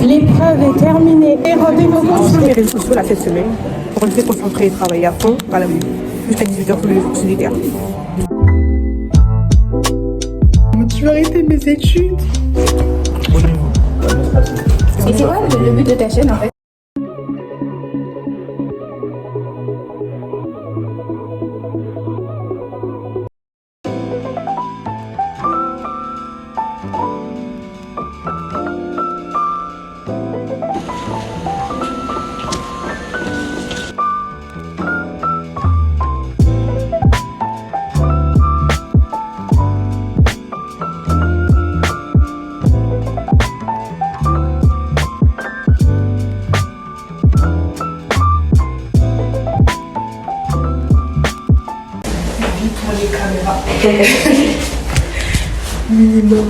L'épreuve est terminée. Et rendez-vous sur les réseaux sociaux là cette semaine pour rester concentré et travailler à fond à la maison. Jusqu'à 18h tous les jours, c'est l'idéal. Tu vas arrêter mes études. Et c'est quoi le but de ta chaîne en fait? Minimum.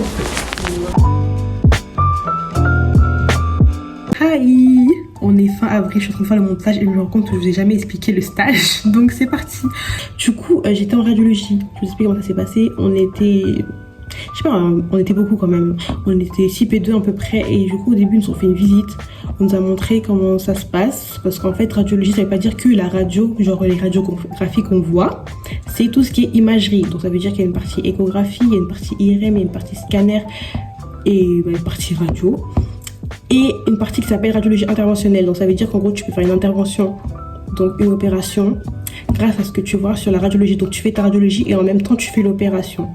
Hi, on est fin avril, je suis en train de faire le montage et je me rends compte que je vous ai jamais expliqué le stage. Donc c'est parti. Du coup, j'étais en radiologie. Je vous explique comment ça s'est passé. On était... Je sais pas, on était beaucoup quand même. On était 6 P2 à peu près. Et du coup, au début, ils nous ont fait une visite. On nous a montré comment ça se passe. Parce qu'en fait, radiologie, ça veut pas dire que la radio, genre les radiographies qu'on voit. C'est tout ce qui est imagerie. Donc ça veut dire qu'il y a une partie échographie, il y a une partie IRM, il y a une partie scanner et une partie radio. Et une partie qui s'appelle radiologie interventionnelle. Donc ça veut dire qu'en gros, tu peux faire une intervention, donc une opération, grâce à ce que tu vois sur la radiologie. Donc tu fais ta radiologie et en même temps, tu fais l'opération.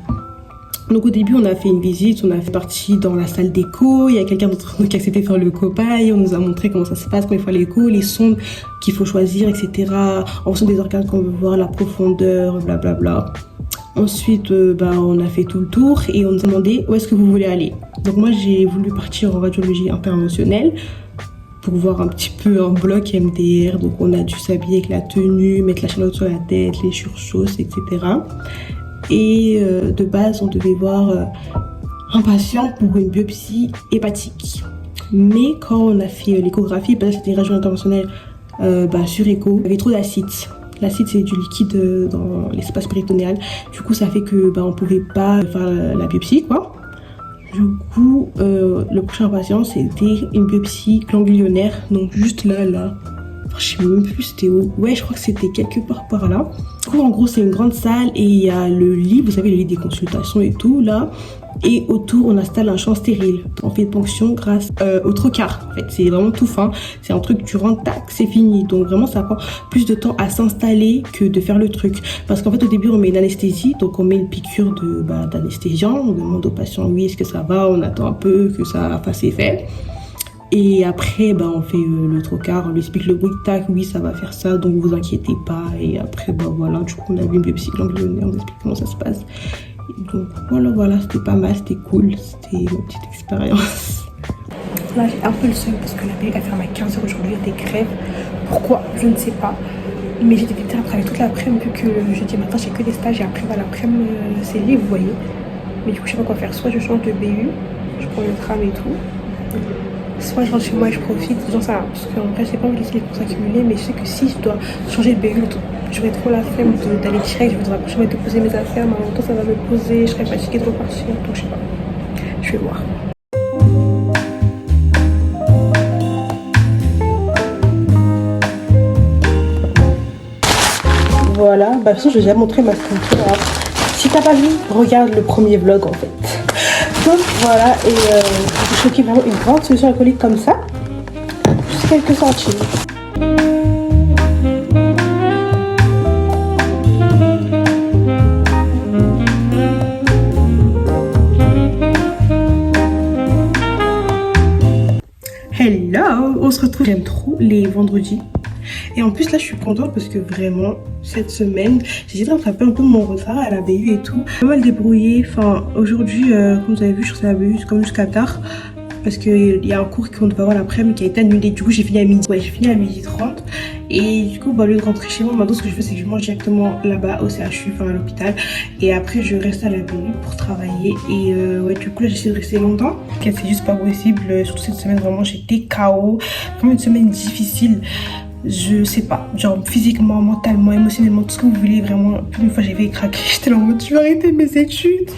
Donc au début on a fait une visite, on a fait partie dans la salle d'écho, il y a quelqu'un d'autre qui a accepté de faire le cobaye, on nous a montré comment ça se passe, comment il faut l'écho, les sondes qu'il faut choisir, etc. En fonction des organes qu'on veut voir, la profondeur, blablabla. Ensuite on a fait tout le tour et on nous a demandé où est-ce que vous voulez aller. Donc moi j'ai voulu partir en radiologie interventionnelle pour voir un petit peu un bloc MDR, donc on a dû s'habiller avec la tenue, mettre la chaloupe sur la tête, les surchausses, etc. Et de base, on devait voir un patient pour une biopsie hépatique. Mais quand on a fait l'échographie, parce que c'était une radio interventionnelle sur écho, il y avait trop d'acide. L'acide, c'est du liquide dans l'espace péritonéal. Du coup, ça fait que on pouvait pas faire la biopsie, quoi. Du coup, le prochain patient, c'était une biopsie ganglionnaire. Donc juste là. Je sais même plus c'était où. Ouais, je crois que c'était quelque part par là. Du coup, en gros, c'est une grande salle et il y a le lit, vous savez, le lit des consultations et tout, là. Et autour, on installe un champ stérile. On fait une ponction grâce au trocar. En fait, c'est vraiment tout fin. C'est un truc, tu rentres, tac, c'est fini. Donc vraiment, ça prend plus de temps à s'installer que de faire le truc. Parce qu'en fait, au début, on met une anesthésie. Donc, on met une piqûre d'anesthésiant. On demande au patient, oui, est-ce que ça va? On attend un peu que ça fasse effet. Et après, on fait le trocar, on lui explique le bruit, tac, oui, ça va faire ça, donc vous inquiétez pas. Et après, voilà, du coup, on a vu une biopsie ganglionnaire, on explique comment ça se passe. Et donc, voilà, c'était pas mal, c'était cool, c'était une petite expérience. Là, j'ai un peu le seum parce que la PL a fermé à 15h aujourd'hui, il y a des grèves. Pourquoi? Je ne sais pas. Mais j'ai débuté à travailler toute l'après-midi, vu que le jeudi matin, j'ai que des stages, et après, l'après-midi, c'est libre, vous voyez. Mais du coup, je sais pas quoi faire. Soit je change de BU, je prends le tram et tout. Soit je rentre chez moi et je profite, genre ça, parce qu'en vrai j'ai pas envie de laisser les courses accumulées, mais je sais que si je dois changer de BU, j'aurais trop la flemme d'aller direct, je voudrais approcher de poser mes affaires, mais en même temps ça va me poser, je serais fatiguée de repartir, donc je sais pas, je vais voir. Voilà, de toute façon je vais déjà montrer ma structure. Si t'as pas vu, regarde le premier vlog en fait. Donc voilà, et je choquais vraiment une grande solution alcoolique comme ça, juste quelques centimes. Hello, on se retrouve, j'aime trop les vendredis. Et en plus là je suis contente parce que vraiment cette semaine j'ai essayé de rattraper un peu mon retard à la BU et tout. Pas mal débrouillé, enfin aujourd'hui comme vous avez vu je suis à la BU comme jusqu'à tard. Parce qu'il y a un cours qu'on devait avoir l'après-midi qui a été annulé. Du coup j'ai fini à midi. Ouais, j'ai fini à 12h30. Et du coup au lieu de rentrer chez moi, maintenant ce que je fais c'est que je mange directement là-bas au CHU, enfin à l'hôpital. Et après je reste à la BU pour travailler. Et ouais du coup là j'essaie de rester longtemps. C'est juste pas possible, surtout cette semaine vraiment j'étais KO. Vraiment une semaine difficile. Je sais pas, genre physiquement, mentalement, émotionnellement, tout ce que vous voulez, vraiment, plus d'une fois j'ai fait craquer, j'étais là en mode, je vais arrêter mes études.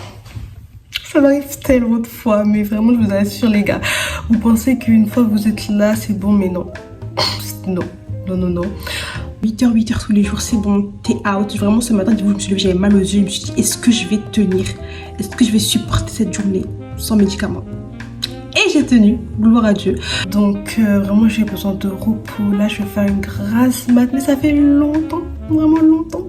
Ça m'arrive tellement de fois, mais vraiment, je vous assure, les gars. Vous pensez qu'une fois vous êtes là, c'est bon, mais non. Non, non, non, non. 8h, 8h tous les jours, c'est bon, t'es out. Vraiment, ce matin, je me suis levée, j'avais mal aux yeux. Je me suis dit, est-ce que je vais tenir? Est-ce que je vais supporter cette journée sans médicaments? Et j'ai tenu, gloire à Dieu. Donc, vraiment, j'ai besoin de repos. Là, je vais faire une grasse mat, mais ça fait longtemps, vraiment longtemps.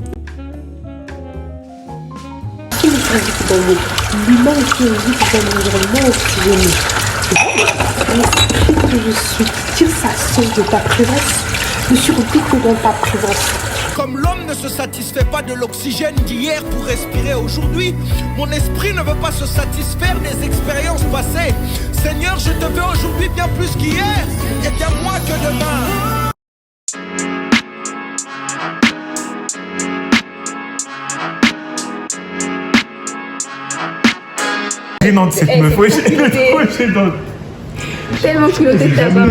L'humain qui existe dans l'environnement oxygéné. Que je suis, tire sa sauce de ta présence. Je suis rempli que dans ta présence. Comme l'homme ne se satisfait pas de l'oxygène d'hier pour respirer aujourd'hui, mon esprit ne veut pas se satisfaire des expériences passées. Seigneur, je te veux aujourd'hui bien plus qu'hier et bien moins que demain. Gênante cette meuf, ouais, gênante. Tellement culotté de ta part.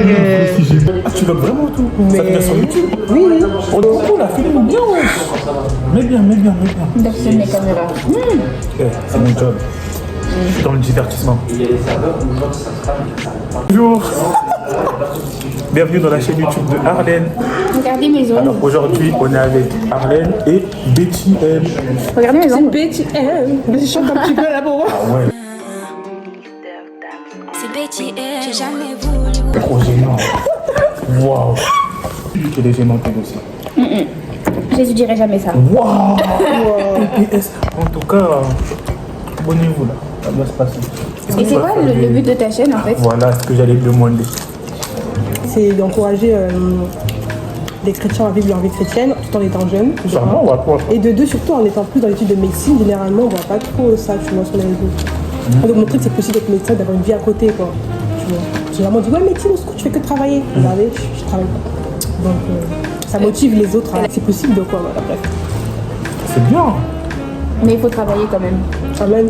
Ah, tu bloques vraiment tout. Ça te met sur YouTube? Oui, oui. On tout là, filme bien, ouais. Mais bien. D'actionner mes caméras. C'est mon job. Je suis dans le divertissement. Bonjour. Bienvenue dans la chaîne YouTube de Arlène. Regardez mes ongles. Alors aujourd'hui, on est avec Arlène et Betty M. Regardez mes ongles. Betty M. Je chante un petit peu là pour moi. Ah ouais. C'est Betty M. J'ai jamais voulu. Trop gênant. Waouh. Elle est gênante elle aussi. Je ne dirai jamais ça. Waouh. PPS. En tout cas, abonnez-vous là. Ça doit se passer. Et c'est quoi le but de ta chaîne en fait? Voilà ce que j'allais te demander. C'est d'encourager les chrétiens à vivre leur vie chrétienne tout en étant jeunes. Sûrement, ouais, quoi. Et de deux, surtout en étant plus dans l'étude de médecine, généralement on voit pas trop ça, tu vois, sur les réseaux. Donc montrer que c'est possible d'être médecin, d'avoir une vie à côté, quoi. Tu vois. J'ai vraiment dit, ouais, médecine, tu fais que travailler. Regardez, je travaille pas. Donc ça motive les autres, c'est possible de quoi, voilà, bref. C'est bien. Mais il faut travailler quand même. Amen.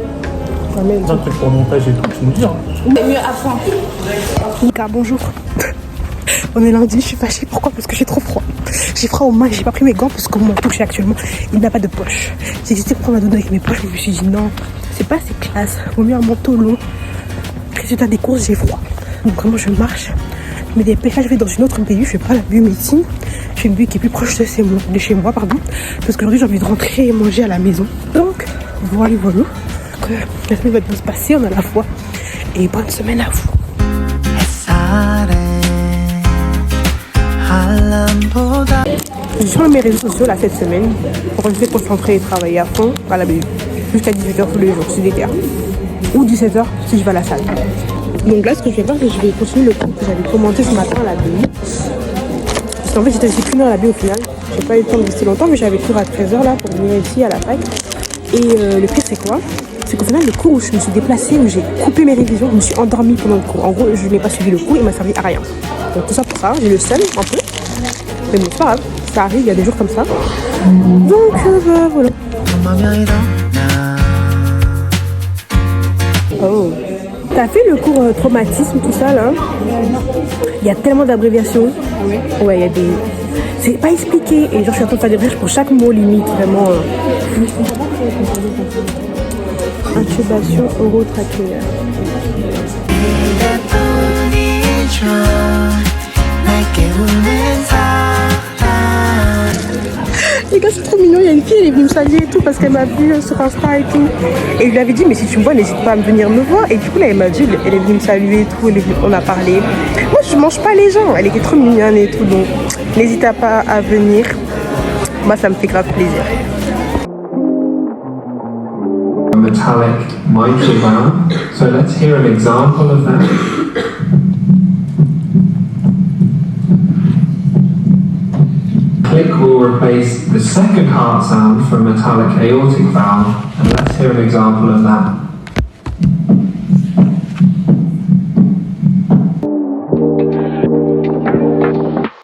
Amen. Un truc pour le montage et tout, tu me dis. Hein. C'est mieux à fond. Car bonjour. On est lundi, je suis fâchée. Pourquoi? Parce que j'ai trop froid. J'ai froid aux mains, j'ai pas pris mes gants parce que mon manteau que j'ai actuellement, il n'a pas de poche. J'ai hésité pour prendre ma doudoune avec mes poches, mais je me suis dit non, c'est pas assez classe. Vaut mieux un manteau long. Résultat des courses, j'ai froid. Donc vraiment, je marche. Mais des péchages, je vais dans une autre BU, je fais pas la biomédecine. Je fais une BU qui est plus proche de chez moi, pardon. Parce qu'aujourd'hui, j'ai envie de rentrer et manger à la maison. Donc, voilà. Que la semaine va bien se passer, on a la foi. Et bonne semaine à vous. Je suis sur mes réseaux sociaux là cette semaine pour rester concentrée et travailler à fond à la BU jusqu'à 18h tous les jours si des cas ou 17h si je vais à la salle. Donc là ce que je vais faire c'est que je vais continuer le cours que j'avais commenté ce matin à la BU parce qu'en fait j'étais resté qu'une heure à la BU au final. J'ai pas eu le temps de rester longtemps mais j'avais cours à 13h là pour venir ici à la fac et le pire c'est quoi? C'est qu'au final le cours où je me suis déplacée, où j'ai coupé mes révisions, je me suis endormie pendant le cours. En gros je n'ai pas suivi le cours, il m'a servi à rien. Donc tout ça pour ça, j'ai le seum un peu. Mais bon, c'est pas grave, ça arrive, il y a des jours comme ça. Donc voilà. Oh. T'as fait le cours traumatisme, tout ça là? Il y a tellement d'abréviations. Ouais, il y a des. C'est pas expliqué. Et genre, je suis en train de faire des recherches pour chaque mot limite, vraiment. Intubation orotrachéaire. Les gars, c'est trop mignon. Il y a une fille, elle est venue me saluer et tout parce qu'elle m'a vu sur Insta et tout. Et je lui avais dit, mais si tu me vois, n'hésite pas à venir me voir. Et du coup, là, elle m'a dit, elle est venue me saluer et tout. On a parlé. Moi, je mange pas les gens. Elle était trop mignonne et tout. Donc, n'hésitez pas à venir. Moi, ça me fait grave plaisir. Metallic mitral valve. So let's hear an example of that. Click will replace the second heart sound for a metallic aortic valve, and let's hear an example of that.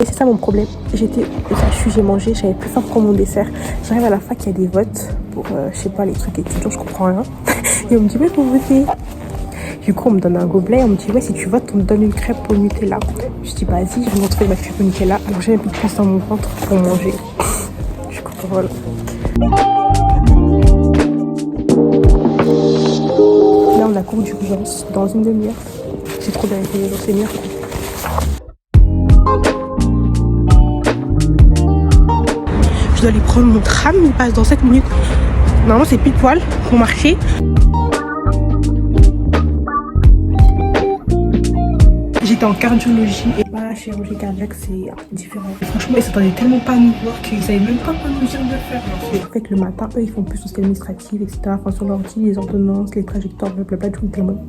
Et c'est ça mon problème. J'ai mangé, j'avais plus faim pour mon dessert. J'arrive à la fac, il y a des votes pour, je sais pas, les trucs étudiants, je comprends rien. Et on me dit, ouais, pour voter. Du coup, on me donne un gobelet, on me dit, ouais, si tu votes, on me donne une crêpe au Nutella. Je dis, vas-y, je vais me retrouver ma crêpe au Nutella. Alors j'ai un peu de place dans mon ventre pour manger. Du coup, voilà. Là, on prendre la cour d'urgence dans une demi-heure. C'est trop bien, c'est mieux. Je dois aller prendre mon tram, il passe dans 7 minutes. Normalement, c'est pile poil pour marcher. J'étais en cardiologie et pas chirurgie cardiaque, c'est différent. Et franchement, ils s'attendaient tellement pas à nous voir qu'ils savaient même pas quoi nous dire de faire. En fait, le matin, eux, ils font plus tout ce qui est administratif, etc. Enfin, sur l'ordi, les ordonnances, les trajectoires, blablabla, tout le monde.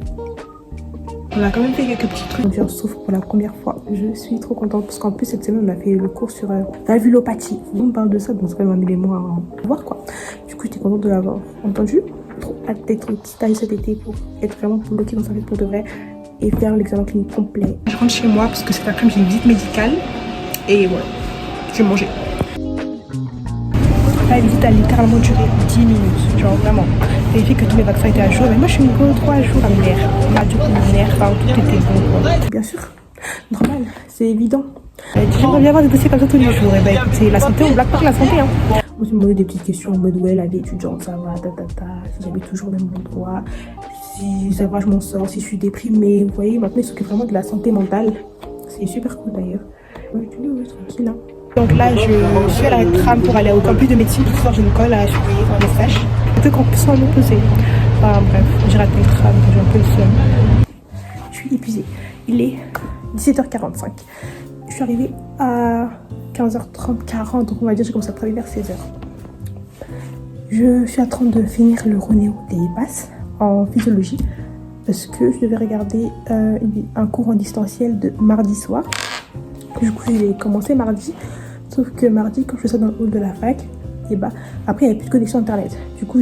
On a quand même fait quelques petits trucs. J'en souffre pour la première fois. Je suis trop contente parce qu'en plus, cette semaine, on a fait le cours sur la vulvopathie. On parle de ça, donc c'est quand même un élément à voir, quoi. Du coup, j'étais contente de l'avoir entendu. Trop hâte d'être au stage cet été pour être vraiment bloquée dans sa vie pour de vrai et faire l'examen clinique complet. Je rentre chez moi parce que cet après-midi, j'ai une visite médicale et voilà, je vais manger. La visite a littéralement duré 10 minutes, genre vraiment. Vérifier que tous les vaccins étaient à jour. Mais moi, je suis une 3 jours à l'air. Radio pulmonaire, enfin, tout était bon, quoi. Bien sûr, normal, c'est évident. J'aimerais bien avoir des dossiers comme ça tous les jours. Et bah écoutez, la santé, on blague pas que la santé, hein. On se demandait des petites questions en mode ouais, la vie étudiante, ça va, si j'habite toujours au même endroit, si ça va, je m'en sors, si je suis déprimée. Vous voyez, maintenant, ils s'occupent vraiment de la santé mentale. C'est super cool d'ailleurs. Ouais, tranquille, hein. Donc là, je suis à l'arrêt de tram pour aller au campus de médecine. Ce soir, j'ai une colle à surveiller dans les stages. Deux campus sont à l'opposé. Enfin bref, j'ai raté le tram, j'ai un peu le seum. Je suis épuisée. Il est 17h45. Je suis arrivée à 15h30, 40, donc on va dire que j'ai commencé à travailler vers 16h. Je suis en train de finir le Ronéo des passes en physiologie parce que je devais regarder un cours en distanciel de mardi soir. Du coup, j'ai commencé mardi. Sauf que mardi, quand je fais ça dans le hall de la fac, et bah après il n'y avait plus de connexion internet. Du coup,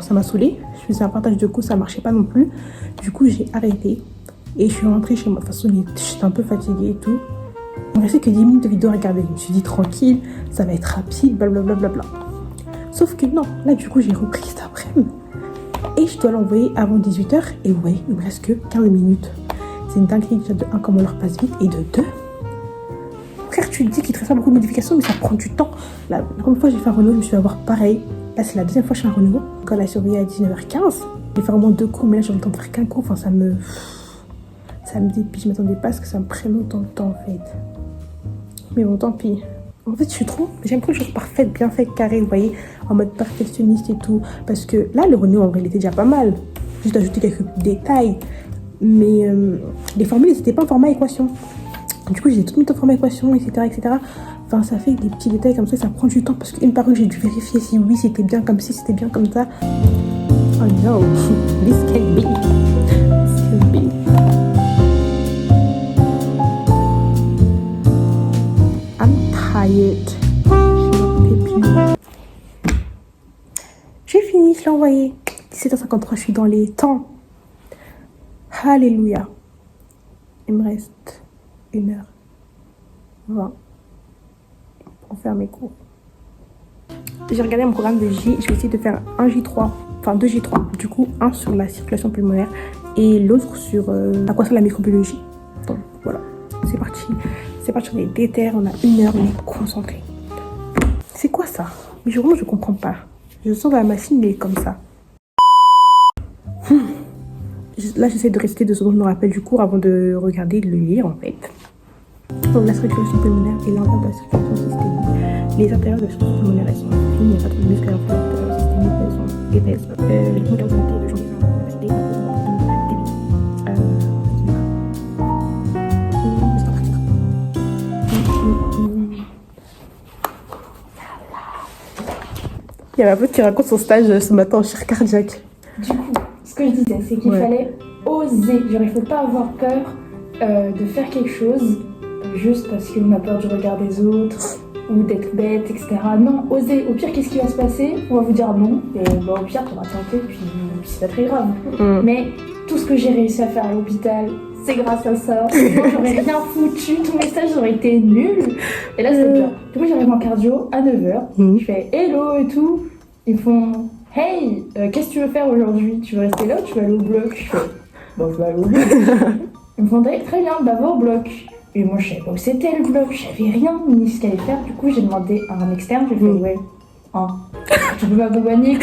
ça m'a saoulée. Je faisais un partage de cours, ça marchait pas non plus. Du coup, j'ai arrêté et je suis rentrée chez moi. De toute façon, j'étais un peu fatiguée et tout. Il me restait que 10 minutes de vidéo à regarder. Je me suis dit tranquille, ça va être rapide, blablabla. Sauf que non, là du coup, j'ai repris cet après-midi et je dois l'envoyer avant 18h. Et ouais, il me reste que 15 minutes. C'est une dinguerie déjà de 1, comment l'heure passe vite, et de 2. Tu te dis qu'il te reste pas beaucoup de modifications, mais ça prend du temps. La première fois que j'ai fait un Renault, je me suis fait avoir pareil. Là, c'est la deuxième fois que je fais un Renault. Quand elle a surveillé à 19h15, j'ai fait vraiment 2 cours, mais là, j'ai le temps de faire qu'un cours. Enfin, ça me dépite. Je m'attendais pas à ce que ça me prenne autant de temps, en fait. Mais bon, tant pis. En fait, j'aime trop les choses parfaites, bien faites, carrées, vous voyez, en mode perfectionniste et tout. Parce que là, le Renault, en vrai, il était déjà pas mal. Juste ajouter quelques détails. Mais les formules, c'était pas en format équation. Du coup, j'ai toutes mes formes d'équation, etc. Enfin, ça fait des petits détails comme ça prend du temps parce qu'une par une, j'ai dû vérifier si oui, c'était bien comme ci, c'était bien comme ça. Oh no, this can be. I'm tired. J'ai fini, je l'ai envoyé. 17h53, je suis dans les temps. Alléluia. Il me reste 1h20 pour faire mes cours. J'ai regardé mon programme de J, je vais essayer de faire un J3, enfin 2 J3, du coup un sur la circulation pulmonaire et l'autre sur à quoi sert la microbiologie. Donc voilà, c'est parti sur les déterres, on a 1 heure, on est concentré. C'est quoi ça? Mais vraiment je comprends pas, je sens la machine mais comme ça. Là, j'essaie de rester de ce dont je me rappelle du cours avant de regarder, de le lire en fait. Donc, la circulation pulmonaire et l'envers de la circulation systémique. Les intérieurs de la circulation pulmonaire, elles sont fines, il n'y a pas trop de muscles à l'intérieur systémique, elles sont épaisses. Les modalités de journée c'est des Il y a ma pote qui raconte son stage ce matin en chirurgie cardiaque. Du coup, ce que je disais, c'est qu'il fallait oser. Genre, il faut pas avoir peur de faire quelque chose juste parce qu'on a peur du regard des autres ou d'être bête, etc. Non, oser. Au pire, qu'est-ce qui va se passer? On va vous dire non. Et bah, au pire, tu vas tenter, puis c'est pas très grave. Mais tout ce que j'ai réussi à faire à l'hôpital, c'est grâce à ça. Moi, j'aurais rien foutu. Tous mes stages auraient été nuls. Et là, c'est bien. Du coup, j'arrive en cardio à 9h. Je fais hello et tout. Ils font hey, qu'est-ce que tu veux faire aujourd'hui? Tu veux rester là ou tu veux aller au bloc? Je fais bah, je vais aller au bloc. Ils me font très bien, bah, va au bloc. Et moi, je savais pas où c'était le bloc. Je savais rien ni ce qu'il allait faire. Du coup, j'ai demandé à un externe. J'ai fait ouais, Hein. Je peux m'accompagner.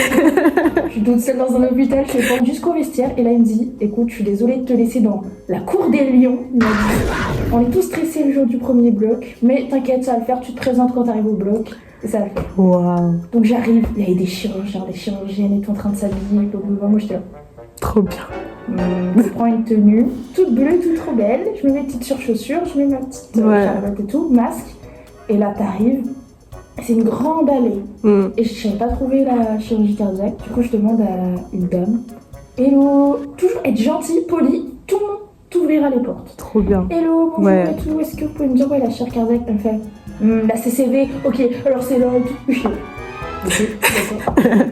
Je suis toute seule dans un hôpital, je vais jusqu'au vestiaire. Et là, il me dit, écoute, je suis désolée de te laisser dans la cour des lions. Il m'a dit, on est tous stressés le jour du premier bloc, mais t'inquiète, ça va le faire. Tu te présentes quand t'arrives au bloc. Et ça va le faire. Waouh. Donc j'arrive, il y avait des chirurgiens, des chirurgiennes étaient en train de s'habiller. Moi, j'étais là. Trop bien. Je prends une tenue, toute bleue, toute trop belle. Je me mets mes petites surchaussures, je mets ma petite cravate et tout, masque. Et là, t'arrives. C'est une grande allée. Et je n'avais pas trouvé la chirurgie cardiaque. Du coup, je demande à une dame. Hello, toujours être gentil, poli. Tout le monde t'ouvrira les portes. Trop bien. Hello, bonjour et tout. Est-ce que vous pouvez me dire la chirurgie cardiaque? Elle me fait la CCV. Ok, alors c'est là et tout.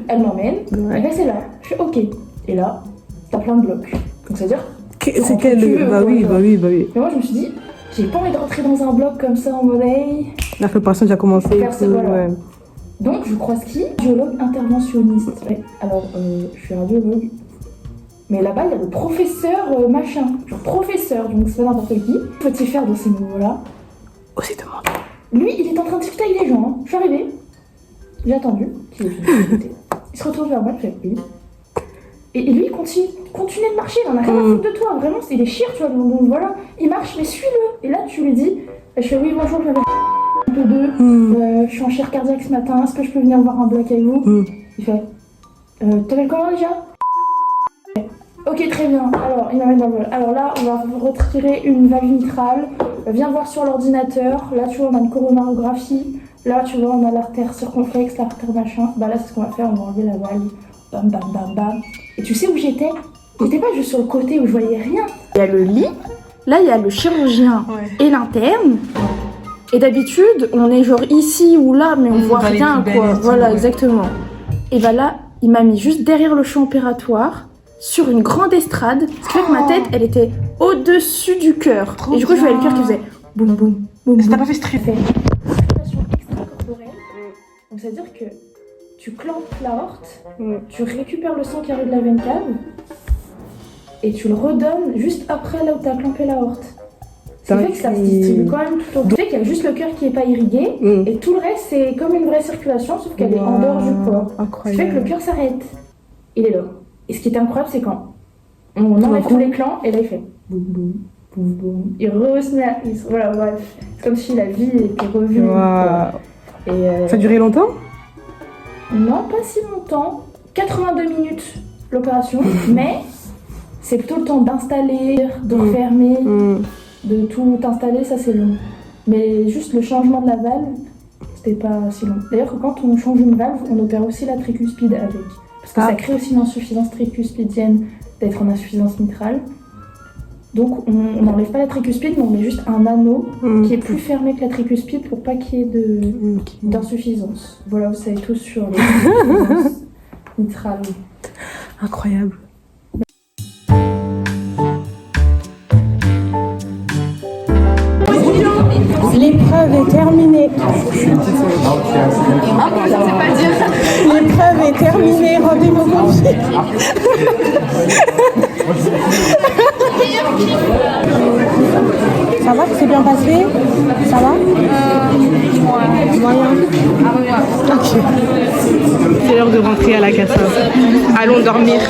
Elle m'emmène. Elle fait c'est là. Je fais ok. Et là, t'as plein de blocs. Donc ça veut dire. C'est quel. Bah oui. Mais moi, je me suis dit, j'ai pas envie de rentrer dans un bloc comme ça en mode hey. La préparation déjà commencé. Voilà. Donc je croise qui? Radiologue interventionniste. Alors je suis radiologue. Mais là-bas il y a le professeur machin. Genre professeur, donc c'est pas n'importe qui. Faut-il faire dans ces niveaux-là? Aussi demande. Lui il est en train de discuter avec les gens. Hein. Je suis arrivée. J'ai attendu. Il se retourne vers moi, je fais oui. Et lui, il continue de marcher, il en a rien à foutre de toi, vraiment, c'est des chires, tu vois, donc voilà, il marche, mais suis-le. Et là, tu lui dis, je fais oui, bonjour, je m'appelle un peu deux, je suis en chirurgie cardiaque ce matin, est-ce que je peux venir voir un bloc avec vous? Il fait, t'appelles comment déjà? Ok, très bien, alors, il m'amène dans le bloc. Alors là, on va retirer une valve mitrale, viens voir sur l'ordinateur, là, tu vois, on a une coronarographie, là, tu vois, on a l'artère circonflexe, l'artère machin, bah là, c'est ce qu'on va faire, on va enlever la valve. Bam bam bam bam. Et tu sais où j'étais? J'étais pas juste sur le côté où je voyais rien. Il y a le lit, là il y a le chirurgien et l'interne. Et d'habitude, on est genre ici ou là, mais on voit rien quoi. Voilà, exactement. Et bah là, il m'a mis juste derrière le champ opératoire, sur une grande estrade. Ce qui fait que ma tête, elle était au-dessus du cœur. Et du coup, je voyais le cœur qui faisait boum boum boum. Ça t'a pas fait stresser? Circulation extracorporelle. Donc ça veut dire que tu clampes l'aorte, tu récupères le sang qui arrive de la veine cave et tu le redonnes juste après là où tu as clampé l'aorte. Ça fait que ça se distribue quand même tout autour. Ça fait qu'il y a juste le cœur qui n'est pas irrigué et tout le reste c'est comme une vraie circulation sauf qu'elle est en dehors du corps. Incroyable. Ça fait que le cœur s'arrête. Il est là. Et ce qui est incroyable c'est quand on enlève tous les clans et là il fait boum boum boum boum. Il se met à... Voilà bref. C'est comme si la vie était revue. Et ça a duré longtemps? Non, pas si longtemps. 82 minutes l'opération, mais c'est plutôt le temps d'installer, de refermer, de tout installer, ça c'est long. Mais juste le changement de la valve, c'était pas si long. D'ailleurs, quand on change une valve, on opère aussi la tricuspide avec. Parce que ça crée aussi une insuffisance tricuspidienne d'être en insuffisance mitrale. Donc on n'enlève pas la tricuspide, mais on met juste un anneau qui est plus fermé que la tricuspide pour pas qu'il y ait d'insuffisance. Voilà, vous savez tous sur les insuffisances mitrales. Incroyable. L'épreuve est terminée. L'épreuve est terminée, rendez-vous confié. Ça va, c'est bien passé? Ça va? Moyen. Ok. C'est l'heure de rentrer à la casa. Allons dormir.